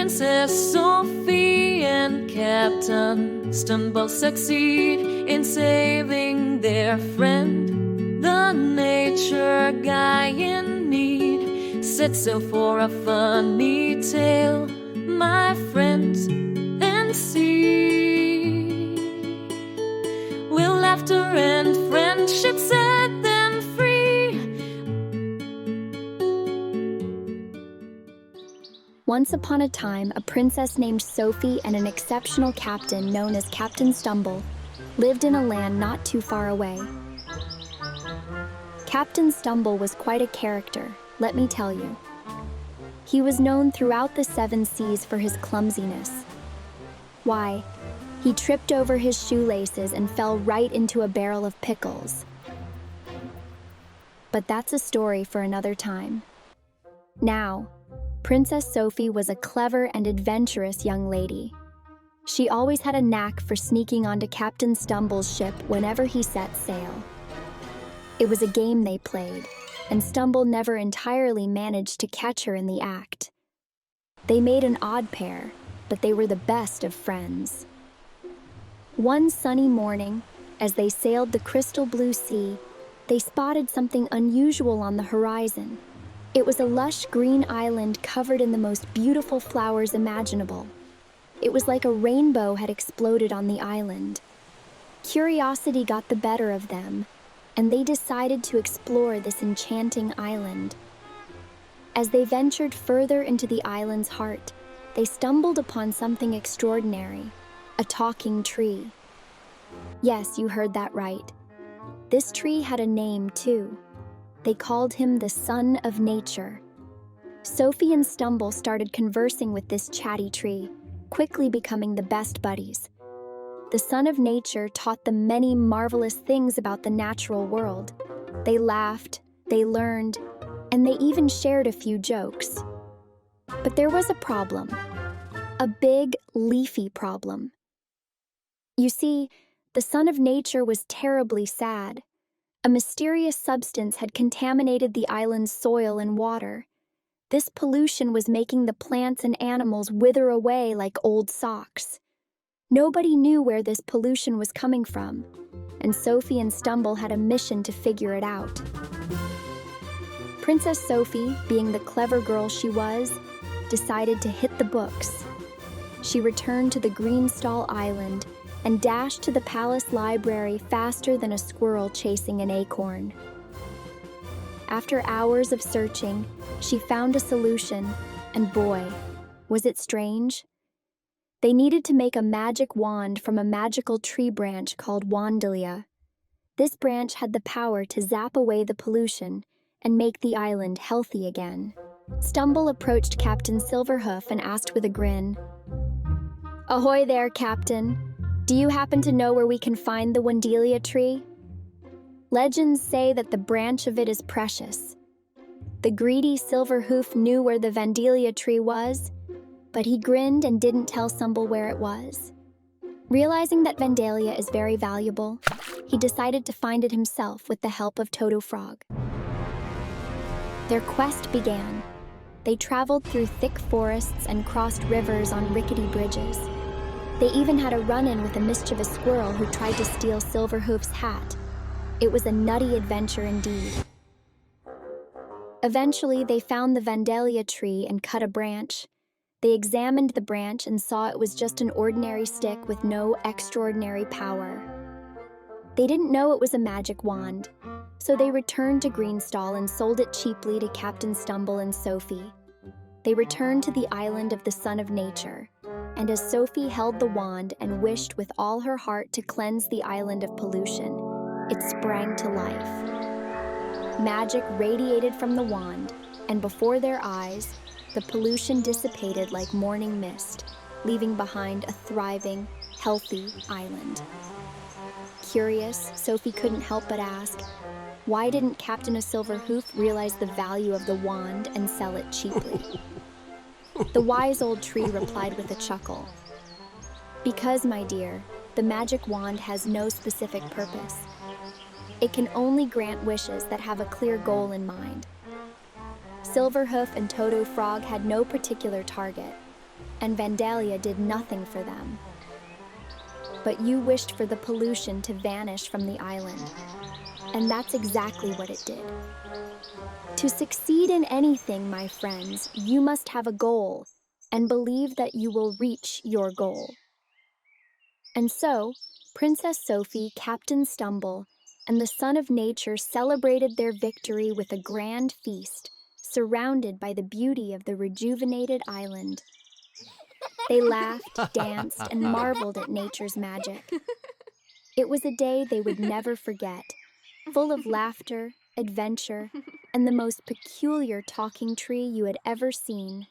Princess Sophie and Captain Stumble succeed in saving their friend, the nature guy in need. Set sail for a funny tale, my friends, and see. Will laughter and friendship set them free? Once upon a time, a princess named Sophie and an exceptional captain known as Captain Stumble lived in a land not too far away. Captain Stumble was quite a character, let me tell you. He was known throughout the 7 seas for his clumsiness. Why, he tripped over his shoelaces and fell right into a barrel of pickles. But that's a story for another time. Now, Princess Sophie was a clever and adventurous young lady. She always had a knack for sneaking onto Captain Stumble's ship whenever he set sail. It was a game they played, and Stumble never entirely managed to catch her in the act. They made an odd pair, but they were the best of friends. One sunny morning, as they sailed the crystal blue sea, they spotted something unusual on the horizon. It was a lush green island covered in the most beautiful flowers imaginable. It was like a rainbow had exploded on the island. Curiosity got the better of them, and they decided to explore this enchanting island. As they ventured further into the island's heart, they stumbled upon something extraordinary, a talking tree. Yes, you heard that right. This tree had a name too. They called him the Son of Nature. Sophie and Stumble started conversing with this chatty tree, quickly becoming the best buddies. The Son of Nature taught them many marvelous things about the natural world. They laughed, they learned, and they even shared a few jokes. But there was a problem. A big, leafy problem. You see, the Son of Nature was terribly sad. A mysterious substance had contaminated the island's soil and water. This pollution was making the plants and animals wither away like old socks. Nobody knew where this pollution was coming from, and Sophie and Stumble had a mission to figure it out. Princess Sophie, being the clever girl she was, decided to hit the books. She returned to the Greenstall Island and dashed to the palace library faster than a squirrel chasing an acorn. After hours of searching, she found a solution, and boy, was it strange. They needed to make a magic wand from a magical tree branch called Wandalia. This branch had the power to zap away the pollution and make the island healthy again. Stumble approached Captain Silverhoof and asked with a grin, "Ahoy there, Captain. Do you happen to know where we can find the Wandalia tree? Legends say that the branch of it is precious." The greedy Silverhoof knew where the Vandalia tree was, but he grinned and didn't tell Stumble where it was. Realizing that Vandalia is very valuable, he decided to find it himself with the help of Toto Frog. Their quest began. They traveled through thick forests and crossed rivers on rickety bridges. They even had a run-in with a mischievous squirrel who tried to steal Silverhoof's hat. It was a nutty adventure indeed. Eventually, they found the Vandalia tree and cut a branch. They examined the branch and saw it was just an ordinary stick with no extraordinary power. They didn't know it was a magic wand, so they returned to Greenstall and sold it cheaply to Captain Stumble and Sophie. They returned to the island of the Son of Nature, and as Sophie held the wand and wished with all her heart to cleanse the island of pollution, it sprang to life. Magic radiated from the wand, and before their eyes, the pollution dissipated like morning mist, leaving behind a thriving, healthy island. Curious, Sophie couldn't help but ask, why didn't Captain of Silverhoof realize the value of the wand and sell it cheaply? The wise old tree replied with a chuckle. Because, my dear, the magic wand has no specific purpose. It can only grant wishes that have a clear goal in mind. Silverhoof and Toto Frog had no particular target, and Vandalia did nothing for them. But you wished for the pollution to vanish from the island, and that's exactly what it did. To succeed in anything, my friends, you must have a goal and believe that you will reach your goal. And so, Princess Sophie, Captain Stumble, and the Son of Nature celebrated their victory with a grand feast, surrounded by the beauty of the rejuvenated island. They laughed, danced, and marveled at nature's magic. It was a day they would never forget, full of laughter, adventure, and the most peculiar talking tree you had ever seen.